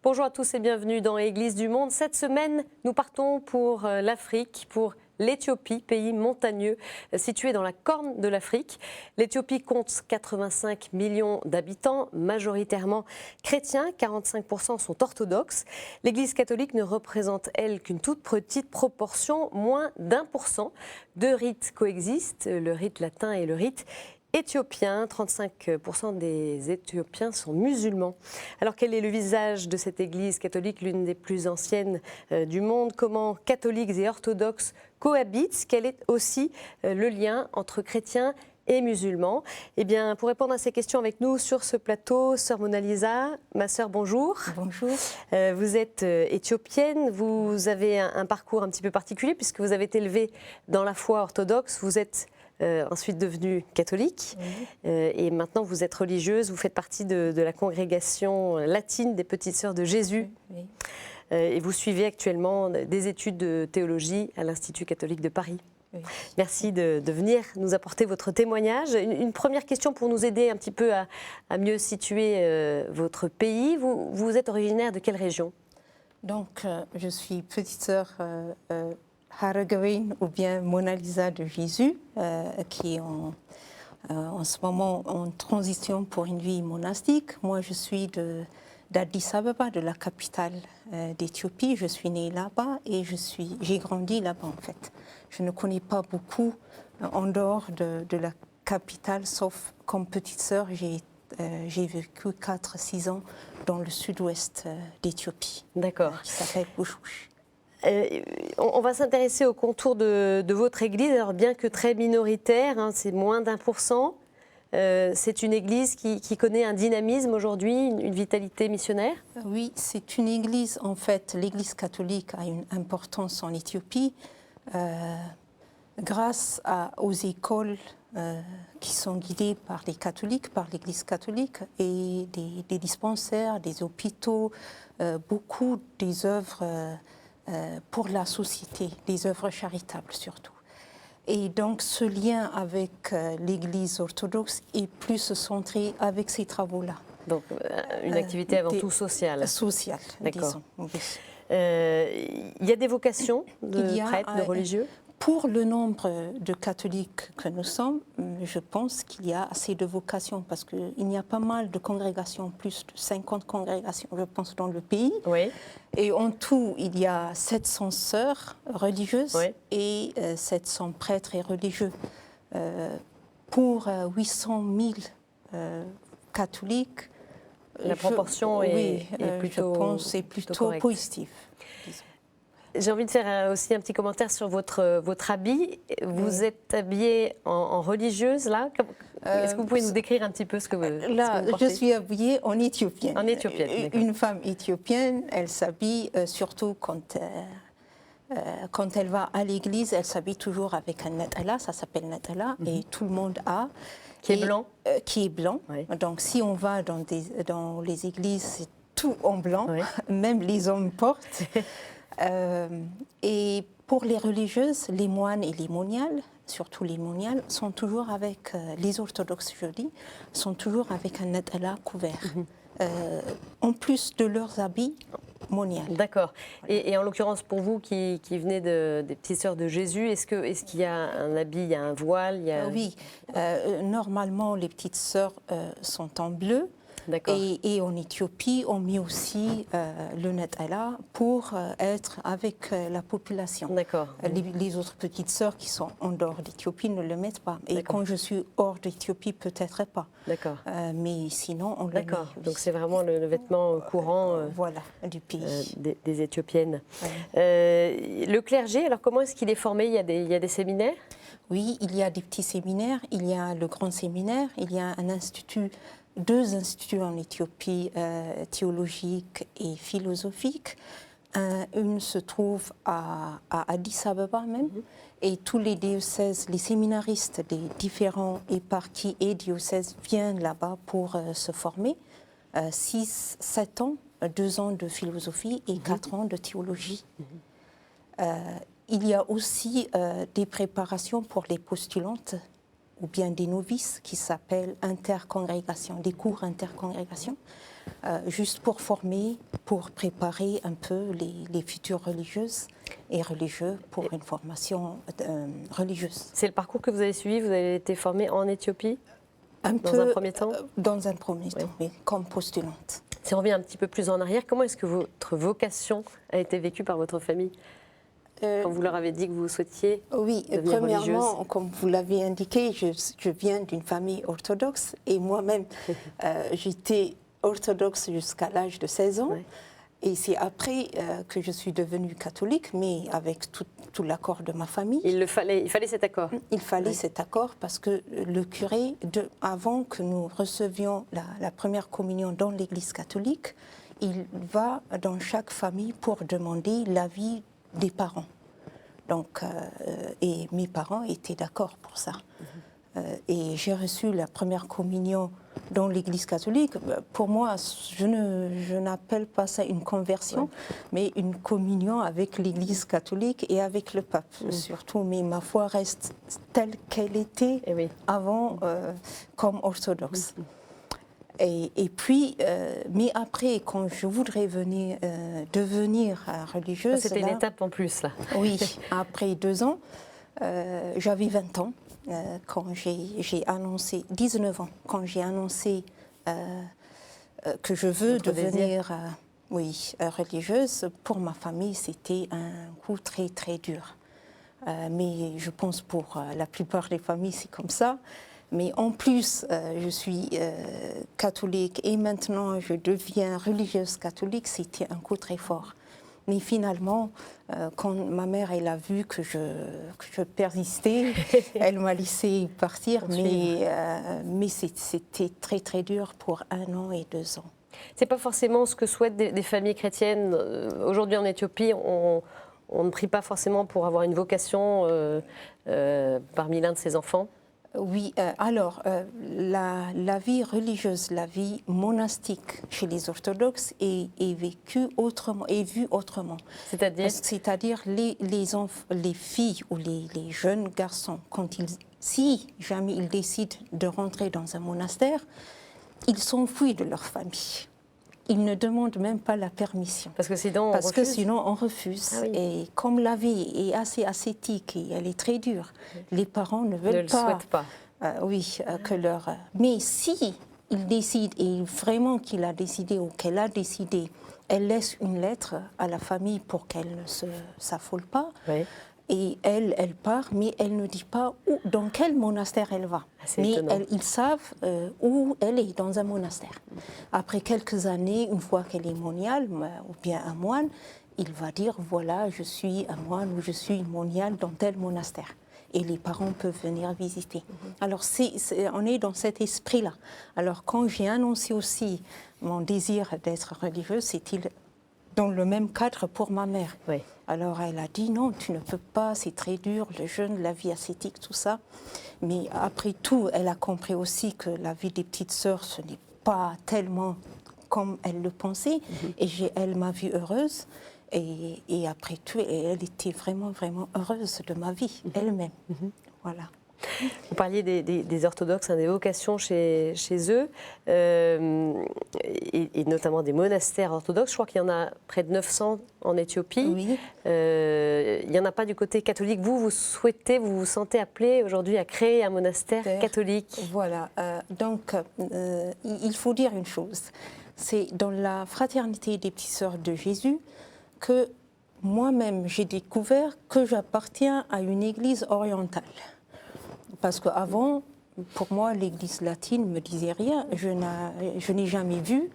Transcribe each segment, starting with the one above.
Bonjour à tous et bienvenue dans Église du Monde. Cette semaine, nous partons pour l'Afrique, pour l'Éthiopie, pays montagneux situé dans la corne de l'Afrique. L'Éthiopie compte 85 millions d'habitants, majoritairement chrétiens, 45% sont orthodoxes. L'Église catholique ne représente, elle, qu'une toute petite proportion, moins d'1%. Deux rites coexistent, le rite latin et le rite éthiopien. 35% des Éthiopiens sont musulmans. Alors quel est le visage de cette église catholique, l'une des plus anciennes du monde? Comment catholiques et orthodoxes cohabitent? Quel est aussi le lien entre chrétiens et musulmans? Eh bien, pour répondre à ces questions avec nous sur ce plateau, sœur Mona Lisa, ma sœur, bonjour. Bonjour. Vous êtes éthiopienne, vous avez un parcours un petit peu particulier puisque vous avez été élevée dans la foi orthodoxe, vous êtes ensuite devenue catholique, Oui. et maintenant vous êtes religieuse, vous faites partie de la congrégation latine des Petites Sœurs de Jésus, Oui. Et vous suivez actuellement des études de théologie à l'Institut catholique de Paris. Oui. Merci de venir nous apporter votre témoignage. Une première question pour nous aider un petit peu à mieux situer votre pays. Vous êtes originaire de quelle région? Donc, je suis petite sœur Haragawin ou bien Mona Lisa de Jésus, qui est en ce moment en transition pour une vie monastique. Moi, je suis d'Addis Abeba, de la capitale d'Éthiopie. Je suis née là-bas et j'ai grandi là-bas en fait. Je ne connais pas beaucoup en dehors de la capitale, sauf comme petite sœur, j'ai vécu 4-6 ans dans le sud-ouest d'Éthiopie. D'accord. Qui s'appelle Bouchouche. On va s'intéresser au contour de votre église. Alors bien que très minoritaire, hein, c'est moins d'1%, c'est une église qui connaît un dynamisme aujourd'hui, une vitalité missionnaire? Oui, c'est une église, en fait, l'église catholique a une importance en Éthiopie grâce aux écoles qui sont guidées par les catholiques, par l'église catholique, et des dispensaires, des hôpitaux, beaucoup des œuvres pour la société, des œuvres charitables surtout. Et donc ce lien avec l'Église orthodoxe est plus centré avec ces travaux-là. Donc une activité avant tout sociale. Sociale, d'accord. Oui. Il y a des vocations de prêtres, de religieux? Pour le nombre de catholiques que nous sommes, je pense qu'il y a assez de vocations parce qu'il y a pas mal de congrégations, plus de 50 congrégations, je pense, dans le pays. Oui. Et en tout, il y a 700 sœurs religieuses, oui, et 700 prêtres et religieux. Pour 800 000 catholiques, la proportion est plutôt, je pense, c'est plutôt positive. J'ai envie de faire aussi un petit commentaire sur votre habit. Vous êtes habillée en religieuse, là. Est-ce que vous pouvez nous décrire un petit peu ce que vous Là, ce que vous portez? Je suis habillée en éthiopienne. En éthiopienne, une femme éthiopienne, elle s'habille surtout quand elle va à l'église, elle s'habille toujours avec un natala, ça s'appelle natala, et tout le monde a. Qui est blanc. Qui est blanc. Oui. Donc si on va dans les églises, c'est tout en blanc, oui. Même les hommes portent. Et pour les religieuses, les moines et les moniales, surtout les moniales, sont toujours avec, les orthodoxes, je dis, sont toujours avec un natala couvert, en plus de leurs habits moniales. D'accord. Voilà. Et en l'occurrence, pour vous qui venez des Petites Sœurs de Jésus, est-ce qu'il y a un habit, il y a un voile, il y a... Oui, normalement, les Petites Sœurs sont en bleu. Et en Éthiopie, on met aussi le natala pour être avec la population. D'accord. Les autres petites sœurs qui sont en dehors d'Éthiopie ne le mettent pas. Et quand je suis hors d'Éthiopie, peut-être pas. D'accord. Mais sinon, on le met. D'accord. Donc c'est vraiment le vêtement courant voilà, du pays. Des Éthiopiennes. Ouais. Le clergé, alors comment est-ce qu'il est formé? Il y a des séminaires? Oui, il y a des petits séminaires. Il y a le grand séminaire. Il y a un institut. 2 instituts en Éthiopie, théologiques et philosophiques. Une se trouve à Addis Abeba même, et tous les diocèses, les séminaristes des différents éparchies et diocèses viennent là-bas pour se former. 6-7 ans, 2 ans de philosophie et 4 ans de théologie. Il y a aussi des préparations pour les postulantes ou bien des novices qui s'appellent intercongrégations, des cours intercongrégations, juste pour former, pour préparer un peu les futures religieuses et religieux pour une formation religieuse. C'est le parcours que vous avez suivi, vous avez été formée en Éthiopie dans un premier temps? Dans un premier temps, oui, comme postulante. Si on revient un petit peu plus en arrière, comment est-ce que votre vocation a été vécue par votre famille quand vous leur avez dit que vous souhaitiez devenir premièrement, religieuse? comme vous l'avez indiqué, je viens d'une famille orthodoxe et moi-même, j'étais orthodoxe jusqu'à l'âge de 16 ans. Ouais. Et c'est après que je suis devenue catholique, mais avec tout l'accord de ma famille. Il fallait cet accord. Il fallait cet accord parce que le curé, avant que nous recevions la première communion dans l'Église catholique, il va dans chaque famille pour demander l'avis des parents. Donc, et mes parents étaient d'accord pour ça. Et j'ai reçu la première communion dans l'Église catholique. Pour moi, je n'appelle pas ça une conversion, mais une communion avec l'Église catholique et avec le pape, surtout. Mais ma foi reste telle qu'elle était avant, comme orthodoxe. Et puis, mais après, quand je voudrais devenir religieuse... C'était une étape en plus, là. Oui, après 2 ans, j'avais 20 ans. Quand j'ai annoncé, 19 ans, quand j'ai annoncé que je veux devenir religieuse, pour ma famille, c'était un coup très, très dur. Mais je pense pour la plupart des familles, c'est comme ça. Mais en plus, je suis catholique et maintenant je deviens religieuse catholique, c'était un coup très fort. Mais finalement, quand ma mère elle a vu que je persistais, elle m'a laissé partir. Mais c'était très très dur pour 1 an et 2 ans. C'est pas forcément ce que souhaitent des familles chrétiennes. Aujourd'hui en Éthiopie, on ne prie pas forcément pour avoir une vocation parmi l'un de ses enfants. Oui, alors la vie religieuse, la vie monastique chez les orthodoxes est vécue autrement, est vue autrement. C'est-à-dire les filles ou les jeunes garçons, si jamais ils décident de rentrer dans un monastère, ils s'enfuient de leur famille. Ils ne demandent même pas la permission. Parce que sinon on refuse. Ah oui. Et comme la vie est assez ascétique et elle est très dure, les parents ne veulent pas. Ne le souhaitent pas. Que leur. Mais si il décide, et vraiment qu'il a décidé ou qu'elle a décidé, elle laisse une lettre à la famille pour qu'elle ne s'affole pas. Oui. Et elle part, mais elle ne dit pas dans quel monastère elle va. Mais ils savent où elle est, dans un monastère. Après quelques années, une fois qu'elle est moniale, ou bien un moine, il va dire, voilà, je suis un moine ou je suis moniale dans tel monastère. Et les parents peuvent venir visiter. Alors, on est dans cet esprit-là. Alors, quand j'ai annoncé aussi mon désir d'être religieuse, c'était dans le même cadre pour ma mère. Oui. Alors elle a dit non, tu ne peux pas, c'est très dur, le jeûne, la vie ascétique, tout ça. Mais après tout, elle a compris aussi que la vie des petites sœurs, ce n'est pas tellement comme elle le pensait. Et elle m'a vue heureuse. Et après tout, elle était vraiment, vraiment heureuse de ma vie, elle-même. Voilà. Vous parliez des orthodoxes, des vocations chez eux, et notamment des monastères orthodoxes. Je crois qu'il y en a près de 900 en Éthiopie. Oui. Il n'y en a pas du côté catholique. Vous vous sentez appelé aujourd'hui à créer un monastère catholique. Voilà. Donc, il faut dire une chose. C'est dans la fraternité des Petites Sœurs de Jésus que moi-même, j'ai découvert que j'appartiens à une église orientale. Parce qu'avant, pour moi, l'église latine ne me disait rien. Je n'ai jamais vu.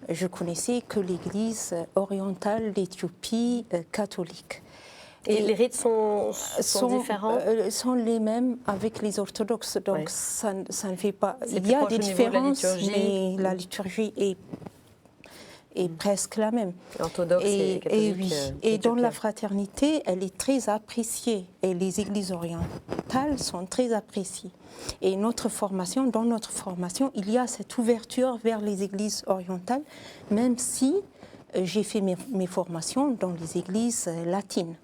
Je connaissais que l'église orientale d'Éthiopie catholique. Et les rites sont différents sont les mêmes avec les orthodoxes. Donc ça ne fait pas... Il y a des différences, mais la liturgie est presque la même. Orthodoxe et catholique. Et dans la fraternité, elle est très appréciée. Et les églises orientales sont très appréciées. Et dans notre formation, il y a cette ouverture vers les églises orientales, même si j'ai fait mes formations dans les églises latines.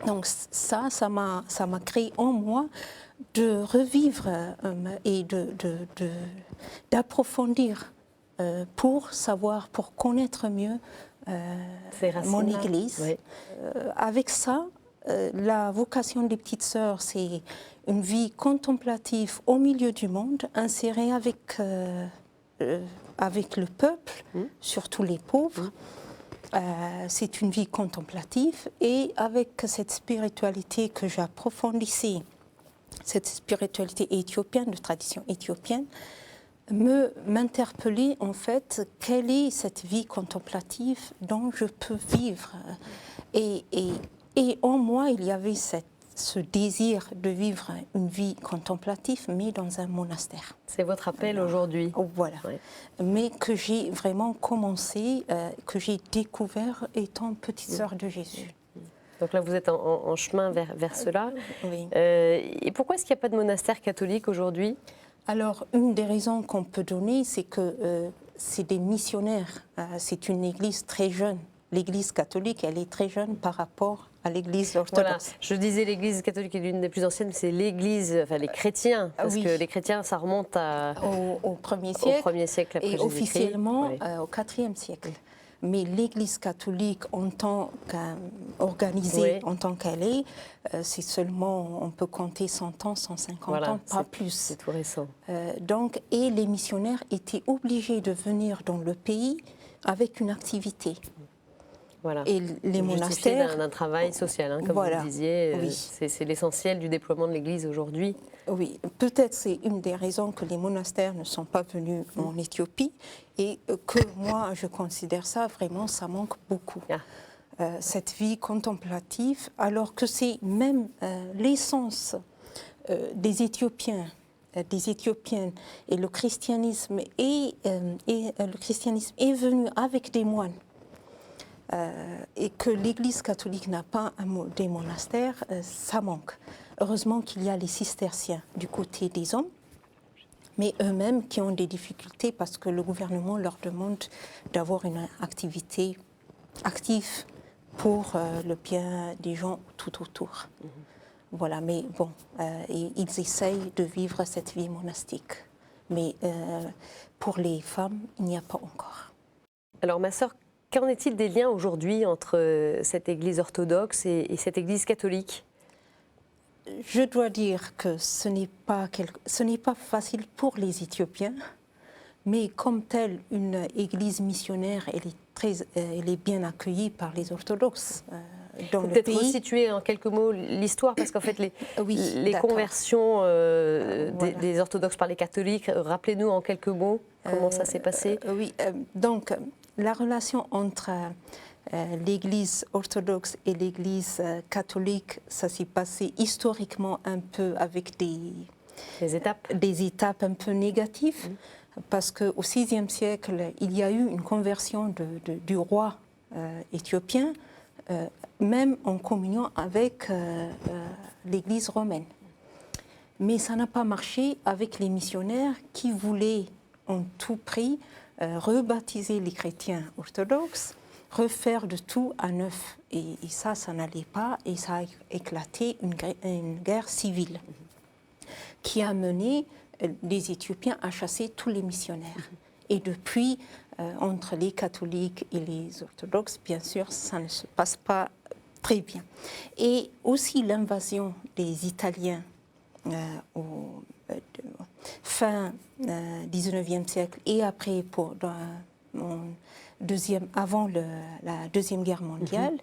Donc ça m'a créé en moi de revivre et d'approfondir pour savoir, pour connaître mieux mon Église. Oui. Avec ça, la vocation des petites sœurs, c'est une vie contemplative au milieu du monde, insérée avec le peuple, surtout les pauvres. C'est une vie contemplative et avec cette spiritualité que j'approfondissais, cette spiritualité éthiopienne, de tradition éthiopienne, m'interpellait en fait quelle est cette vie contemplative dont je peux vivre. Et en moi, il y avait ce désir de vivre une vie contemplative, mais dans un monastère. C'est votre appel aujourd'hui. Voilà. Oui. Mais que j'ai vraiment commencé, que j'ai découvert étant petite sœur de Jésus. Donc là, vous êtes en chemin vers cela. Oui. Et pourquoi est-ce qu'il n'y a pas de monastère catholique aujourd'hui ? Alors, une des raisons qu'on peut donner, c'est que c'est des missionnaires. C'est une église très jeune. L'Église catholique, elle est très jeune par rapport à l'Église orthodoxe. Voilà. Je disais l'Église catholique est l'une des plus anciennes, mais c'est l'Église, enfin les chrétiens, parce que les chrétiens, ça remonte au 1er siècle, au 1er siècle après et officiellement oui. Au 4e siècle. Mais l'Église catholique, en tant qu'organisée, en tant qu'elle est, c'est seulement, on peut compter 100 ans, 150 ans, pas plus. C'est tout récent. Donc, et les missionnaires étaient obligés de venir dans le pays avec une activité. Voilà. Et les monastères d'un travail social, comme vous le disiez, c'est l'essentiel du déploiement de l'Église aujourd'hui. Oui, peut-être c'est une des raisons que les monastères ne sont pas venus en Éthiopie et que moi je considère ça vraiment, ça manque beaucoup. Cette vie contemplative, alors que c'est même l'essence des Éthiopiens, des Éthiopiennes, et le christianisme est venu avec des moines. Et que l'Église catholique n'a pas des monastères, ça manque. Heureusement qu'il y a les cisterciens du côté des hommes, mais eux-mêmes qui ont des difficultés parce que le gouvernement leur demande d'avoir une activité active pour le bien des gens tout autour. Voilà, mais bon, ils essayent de vivre cette vie monastique. Mais pour les femmes, il n'y a pas encore. Alors ma sœur, qu'en est-il des liens aujourd'hui entre cette Église orthodoxe et cette Église catholique ? Je dois dire que ce n'est pas facile pour les Éthiopiens, mais comme telle, une Église missionnaire, elle est bien accueillie par les orthodoxes dans le pays. Peut-être resituer en quelques mots l'histoire, parce qu'en fait, les conversions des orthodoxes par les catholiques, rappelez-nous en quelques mots comment ça s'est passé. Oui, donc la relation entre l'Église orthodoxe et l'Église catholique, ça s'est passé historiquement un peu avec des étapes un peu négatives, parce qu'au VIe siècle, il y a eu une conversion du roi éthiopien, même en communion avec l'Église romaine. Mais ça n'a pas marché avec les missionnaires qui voulaient en tout prix rebaptiser les chrétiens orthodoxes, refaire de tout à neuf. Et ça n'allait pas, et ça a éclaté une guerre civile qui a mené les Éthiopiens à chasser tous les missionnaires. Et depuis, entre les catholiques et les orthodoxes, bien sûr, ça ne se passe pas très bien. Et aussi l'invasion des Italiens fin 19e siècle et après avant la Deuxième Guerre mondiale,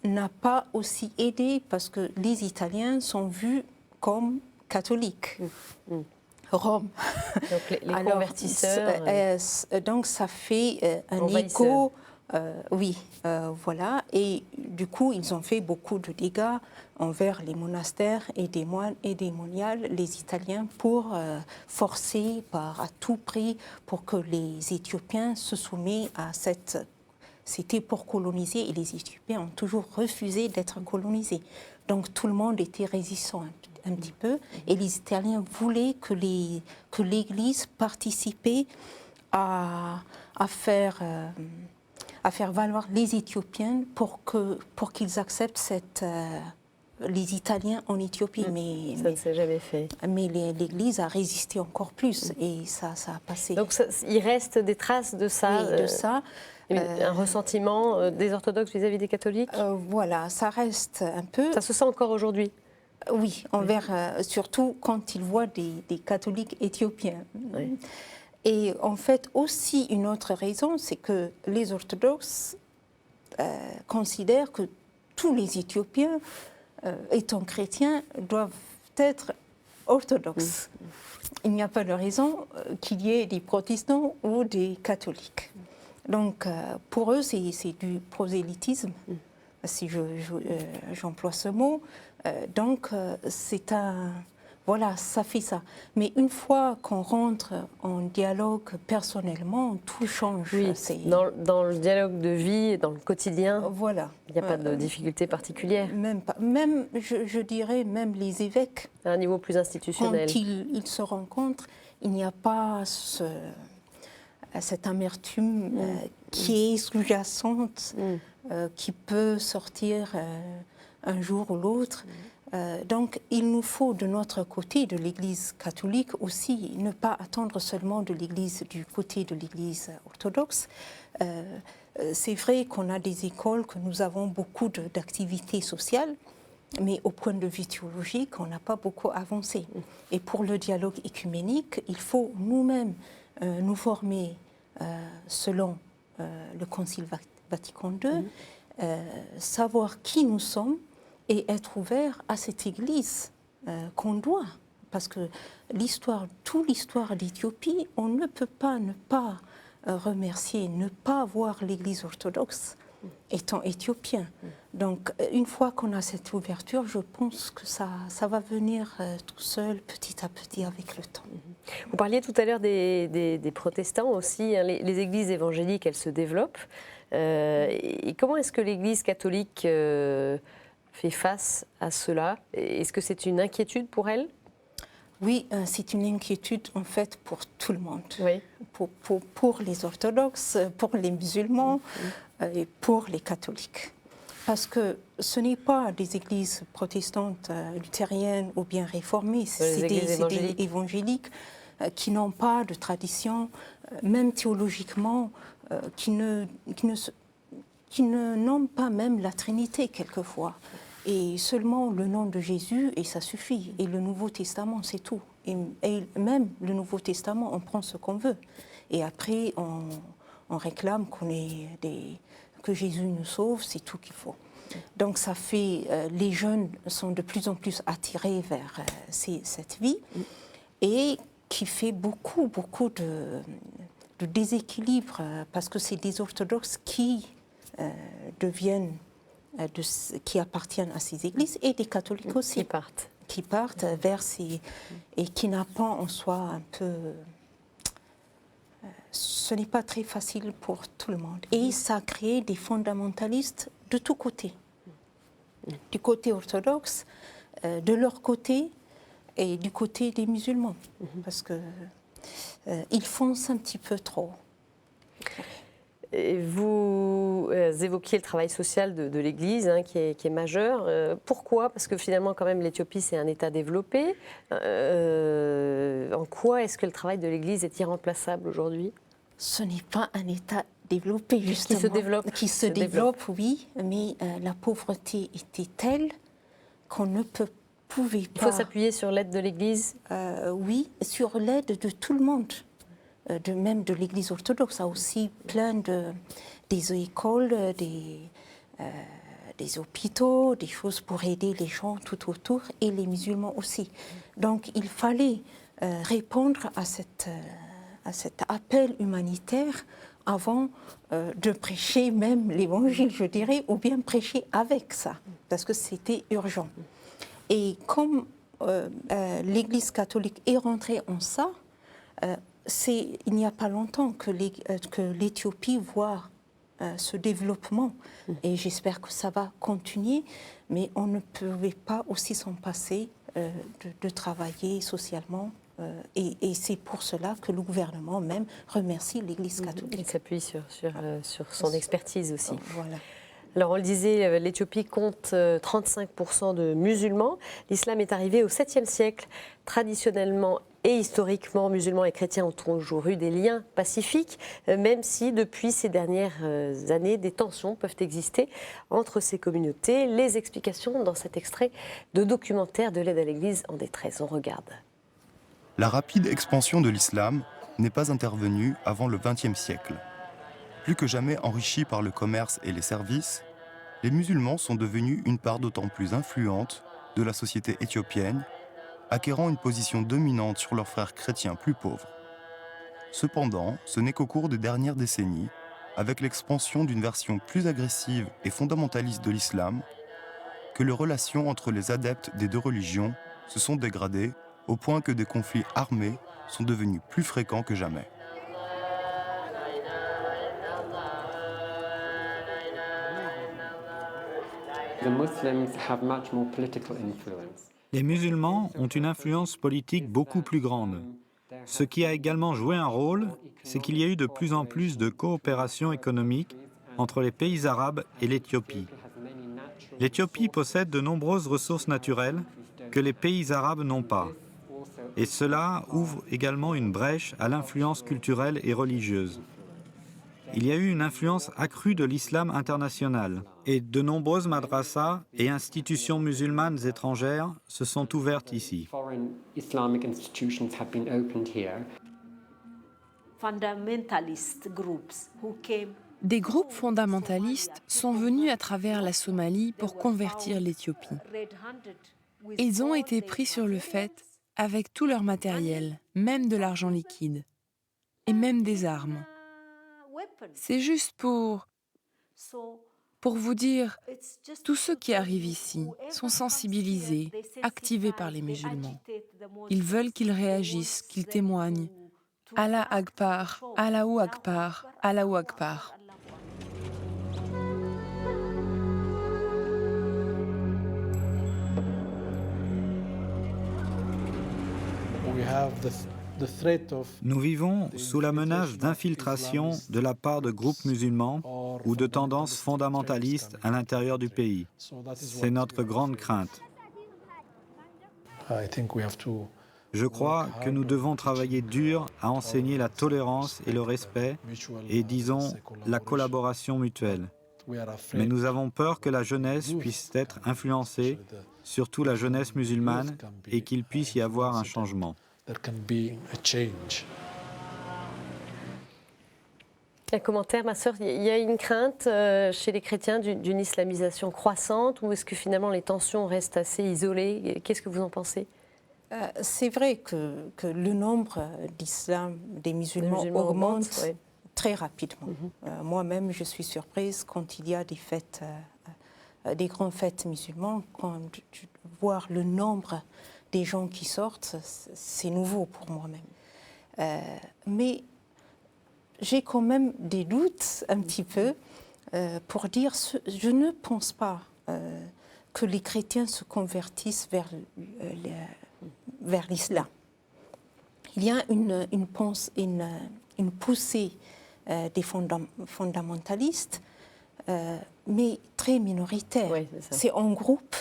n'a pas aussi aidé parce que les Italiens sont vus comme catholiques. Rome. Donc les convertisseurs. Donc ça fait un écho. Voilà. Et du coup, ils ont fait beaucoup de dégâts envers les monastères et des moines et des moniales, les Italiens, pour forcer à tout prix pour que les Éthiopiens se soumettent à cette... C'était pour coloniser et les Éthiopiens ont toujours refusé d'être colonisés. Donc tout le monde était résistant un petit peu et les Italiens voulaient que l'Église participait à faire valoir les Éthiopiens pour qu'ils acceptent les Italiens en Éthiopie, Ça ne s'est jamais fait. mais l'Église a résisté encore plus et ça a passé. Donc il reste des traces de ça, Oui, de ça. Un ressentiment des orthodoxes vis-à-vis des catholiques. Voilà, ça reste un peu. Ça se sent encore aujourd'hui. Oui, surtout quand ils voient des catholiques éthiopiens. Oui. Et en fait, aussi une autre raison, c'est que les orthodoxes considèrent que tous les Éthiopiens, étant chrétiens, doivent être orthodoxes. Il n'y a pas de raison qu'il y ait des protestants ou des catholiques. Donc, pour eux, c'est du prosélytisme, si j'emploie ce mot. Donc, c'est un... Voilà, ça fait ça. Mais une fois qu'on rentre en dialogue personnellement, tout change. Oui, dans le dialogue de vie, dans le quotidien, voilà. Il n'y a pas de difficulté particulière. Même pas. Même, je dirais, même les évêques, à un niveau plus institutionnel. Quand ils se rencontrent, il n'y a pas cette amertume qui est sous-jacente, qui peut sortir un jour ou l'autre. Donc, il nous faut de notre côté, de l'Église catholique aussi, ne pas attendre seulement du côté de l'Église orthodoxe. C'est vrai qu'on a des écoles, que nous avons beaucoup d'activités sociales, mais au point de vue théologique, on n'a pas beaucoup avancé. Et pour le dialogue écuménique, il faut nous-mêmes nous former selon le Concile Vatican II, savoir qui nous sommes, et être ouvert à cette Église qu'on doit. Parce que toute l'histoire d'Éthiopie, on ne peut pas ne pas remercier, ne pas voir l'Église orthodoxe étant éthiopien. Donc, une fois qu'on a cette ouverture, je pense que ça va venir tout seul, petit à petit, avec le temps. Vous parliez tout à l'heure des protestants aussi. Hein, les églises évangéliques, elles se développent. Et comment est-ce que l'Église catholique fait face à cela? Est-ce que c'est une inquiétude pour elle? Oui, c'est une inquiétude en fait pour tout le monde. Oui. Pour les orthodoxes, pour les musulmans et pour les catholiques. Parce que ce n'est pas des églises protestantes, luthériennes ou bien réformées, c'est des évangéliques qui n'ont pas de tradition, même théologiquement, qui ne nomment pas même la Trinité quelquefois. Et seulement le nom de Jésus, et ça suffit. Et le Nouveau Testament, c'est tout. Et même le Nouveau Testament, on prend ce qu'on veut. Et après, on réclame que Jésus nous sauve, c'est tout qu'il faut. Donc ça fait... les jeunes sont de plus en plus attirés vers cette vie, et qui fait beaucoup de déséquilibre, parce que c'est des orthodoxes qui qui appartiennent à ces églises, et des catholiques aussi. Qui partent vers ces... et qui n'a pas en soi un peu... ce n'est pas très facile pour tout le monde. Et ça a créé des fondamentalistes de tous côtés. Du côté orthodoxe, de leur côté, et du côté des musulmans. Parce qu'ils foncent un petit peu trop. Et vous évoquiez le travail social de l'Église, hein, qui est majeur. Pourquoi? Parce que finalement, quand même, l'Éthiopie, c'est un État développé. En quoi est-ce que le travail de l'Église est irremplaçable aujourd'hui? Ce n'est pas un État développé, justement. Qui se développe, oui, mais la pauvreté était telle qu'on ne pouvait pas... Il faut s'appuyer sur l'aide de l'Église? Oui, sur l'aide de tout le monde. Même de l'Église orthodoxe, a aussi plein des écoles, des hôpitaux, des choses pour aider les gens tout autour, et les musulmans aussi. Donc il fallait répondre à cet appel humanitaire avant de prêcher même l'Évangile, je dirais, ou bien prêcher avec ça, parce que c'était urgent. Et comme l'Église catholique est rentrée en ça, il n'y a pas longtemps que l'Éthiopie voit ce développement, et j'espère que ça va continuer, mais on ne pouvait pas aussi s'en passer de travailler socialement, et c'est pour cela que le gouvernement même remercie l'Église catholique. Il s'appuie sur son expertise aussi. Voilà. Alors on le disait, l'Éthiopie compte 35% de musulmans. L'islam est arrivé au 7e siècle. Traditionnellement et historiquement, musulmans et chrétiens ont toujours eu des liens pacifiques, même si depuis ces dernières années, des tensions peuvent exister entre ces communautés. Les explications dans cet extrait de documentaire de l'aide à l'Église en détresse. On regarde. La rapide expansion de l'islam n'est pas intervenue avant le XXe siècle. Plus que jamais enrichis par le commerce et les services, les musulmans sont devenus une part d'autant plus influente de la société éthiopienne, acquérant une position dominante sur leurs frères chrétiens plus pauvres. Cependant, ce n'est qu'au cours des dernières décennies, avec l'expansion d'une version plus agressive et fondamentaliste de l'islam, que les relations entre les adeptes des deux religions se sont dégradées au point que des conflits armés sont devenus plus fréquents que jamais. Les musulmans ont une influence politique beaucoup plus grande. Ce qui a également joué un rôle, c'est qu'il y a eu de plus en plus de coopération économique entre les pays arabes et l'Éthiopie. L'Éthiopie possède de nombreuses ressources naturelles que les pays arabes n'ont pas. Et cela ouvre également une brèche à l'influence culturelle et religieuse. Il y a eu une influence accrue de l'islam international et de nombreuses madrasas et institutions musulmanes étrangères se sont ouvertes ici. Des groupes fondamentalistes sont venus à travers la Somalie pour convertir l'Éthiopie. Ils ont été pris sur le fait avec tout leur matériel, même de l'argent liquide, et même des armes. C'est juste pour vous dire, tous ceux qui arrivent ici sont sensibilisés, activés par les musulmans. Ils veulent qu'ils réagissent, qu'ils témoignent. Allah Akbar, Allahu Akbar, Allahu Akbar. Nous vivons sous la menace d'infiltration de la part de groupes musulmans ou de tendances fondamentalistes à l'intérieur du pays. C'est notre grande crainte. Je crois que nous devons travailler dur à enseigner la tolérance et le respect et, disons, la collaboration mutuelle. Mais nous avons peur que la jeunesse puisse être influencée, surtout la jeunesse musulmane, et qu'il puisse y avoir un changement. Un commentaire, ma sœur, il y a une crainte chez les chrétiens d'une islamisation croissante, ou est-ce que finalement les tensions restent assez isolées? Qu'est-ce que vous en pensez? C'est vrai que le nombre des musulmans augmente très rapidement. Moi-même, je suis surprise quand il y a des fêtes, des grandes fêtes musulmanes, quand voir le nombre des gens qui sortent, c'est nouveau pour moi-même. Mais j'ai quand même des doutes un petit peu pour dire, je ne pense pas que les chrétiens se convertissent vers l'islam. Il y a une poussée des fondamentalistes, mais très minoritaire. Oui, c'est en groupe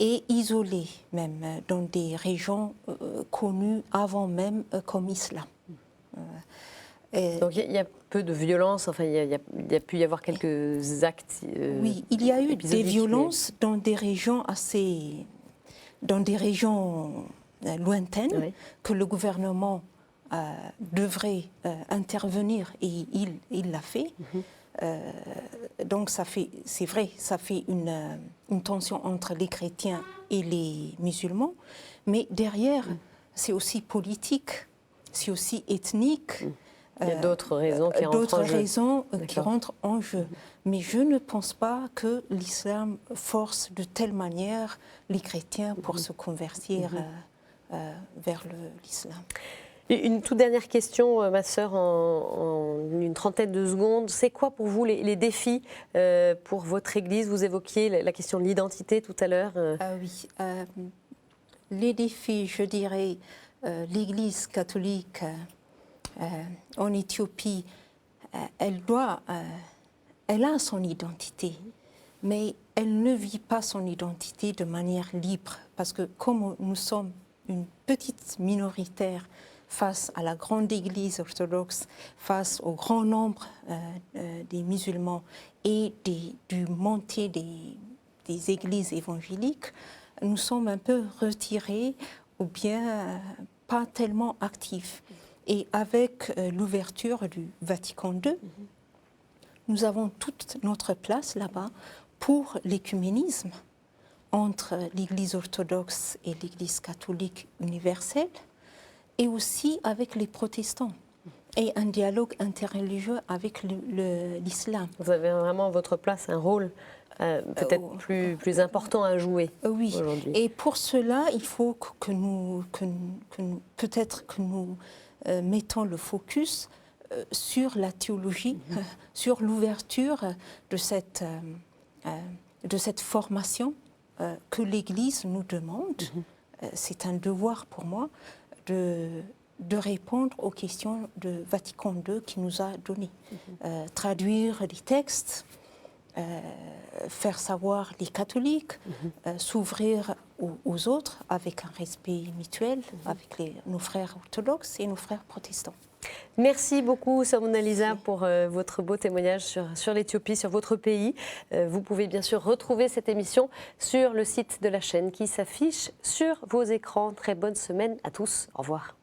et isolé même, dans des régions connues avant même comme islam. Donc il y a peu de violence, enfin il y a pu y avoir quelques actes. Oui, il y a eu des violences dans des régions lointaines, oui, que le gouvernement devrait intervenir et il l'a fait. Donc c'est vrai, ça fait une tension entre les chrétiens et les musulmans, mais derrière, c'est aussi politique, c'est aussi ethnique. Il y a d'autres raisons qui rentrent en jeu. Mais je ne pense pas que l'islam force de telle manière les chrétiens pour se convertir vers l'islam. Une toute dernière question, ma sœur, en une trentaine de secondes. C'est quoi pour vous les défis pour votre Église? Vous évoquiez la question de l'identité tout à l'heure. Oui. Les défis, je dirais, l'Église catholique en Éthiopie, elle a son identité. mais elle ne vit pas son identité de manière libre, parce que comme nous sommes une petite minoritaire face à la grande Église orthodoxe, face au grand nombre des musulmans et du montée des églises évangéliques, nous sommes un peu retirés ou bien pas tellement actifs. Et avec l'ouverture du Vatican II, nous avons toute notre place là-bas pour l'écuménisme entre l'Église orthodoxe et l'Église catholique universelle, et aussi avec les protestants, et un dialogue interreligieux avec l'islam. Vous avez vraiment votre place, un rôle peut-être plus important à jouer oui. aujourd'hui. Et pour cela, il faut que nous mettons le focus sur la théologie, sur l'ouverture de cette formation que l'Église nous demande. C'est un devoir pour moi de répondre aux questions de Vatican II qui nous a données. Traduire les textes, faire savoir les catholiques, s'ouvrir aux autres avec un respect mutuel avec nos frères orthodoxes et nos frères protestants. Merci beaucoup, Mona Lisa, pour votre beau témoignage sur l'Éthiopie, sur votre pays. Vous pouvez bien sûr retrouver cette émission sur le site de la chaîne qui s'affiche sur vos écrans. Très bonne semaine à tous. Au revoir.